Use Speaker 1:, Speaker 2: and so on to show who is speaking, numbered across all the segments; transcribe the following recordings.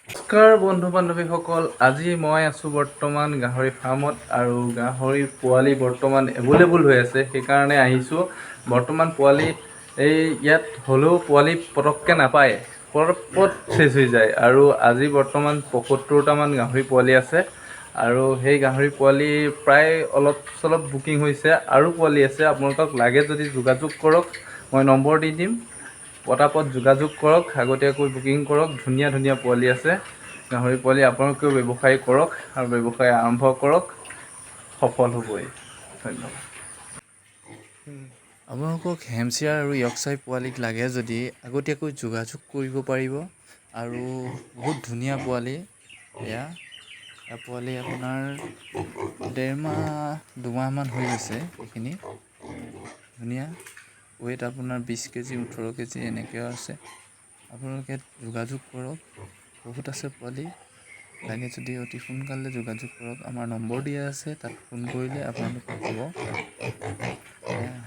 Speaker 1: নমস্কাৰ বন্ধু বান্ধৱীসকল, আজি মই আছোঁ বৰ্তমান গাহৰি ফাৰ্মত আৰু গাহৰিৰ পোৱালি বৰ্তমান এভেইলেবল হৈ আছে, সেইকাৰণে আহিছোঁ। বৰ্তমান পোৱালি ইয়াত হ'লেও পোৱালি পটককৈ নাপায়, পট চেচ হৈ যায় আৰু আজি বৰ্তমান ৭৫টামান গাহৰি পোৱালি আছে আৰু সেই গাহৰি পোৱালি প্ৰায় অলপ চলপ বুকিং হৈছে আৰু পোৱালি আছে। আপোনালোকক লাগে যদি যোগাযোগ কৰক, মই নম্বৰ দি দিম। পটাপট যোগাযোগ কৰক, আগতীয়াকৈ বুকিং কৰক। ধুনীয়া ধুনীয়া পোৱালি আছে গাহৰি পোৱালি। আপোনালোকেও ব্যৱসায় কৰক আৰু ব্যৱসায় আৰম্ভ কৰক, সফল হ'বই। ধন্যবাদ।
Speaker 2: আপোনালোকক হেমচিয়াৰ আৰু য়ৰ্কশ্বায়াৰ পোৱালিক লাগে যদি আগতীয়াকৈ যোগাযোগ কৰিব পাৰিব। আৰু বহুত ধুনীয়া পোৱালি এয়া পোৱালি আপোনাৰ ১.৫-২মাহমান হৈ গৈছে। এইখিনি ধুনীয়া ৱেইট আপোনাৰ ২০ কেজি ১৮ কেজি এনেকৈও আছে। আপোনালোকে যোগাযোগ কৰক, বহুত আছে পোৱালি। লাগে যদি অতি সোনকালে যোগাযোগ কৰক, আমাৰ নম্বৰ দিয়া আছে, তাত ফোন কৰিলে আপোনালোকে পাব।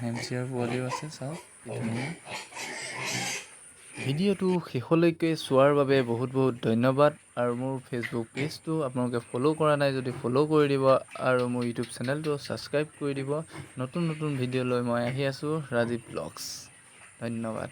Speaker 2: হেমচিয়াৰ পোৱালিও আছে, চাওক কি ধুনীয়া। ভিডিঅ'টো শেষলৈকে চোৱাৰ বাবে বহুত বহুত ধন্যবাদ। আৰু মোৰ ফেচবুক পেজটো আপোনালোকে ফ'ল' কৰা নাই যদি ফ'ল' কৰি দিব আৰু মোৰ ইউটিউব চেনেলটো ছাবস্ক্ৰাইব কৰি দিব। নতুন নতুন ভিডিঅ' লৈ মই আহি আছোঁ, ৰাজীৱ ব্লগছ। ধন্যবাদ।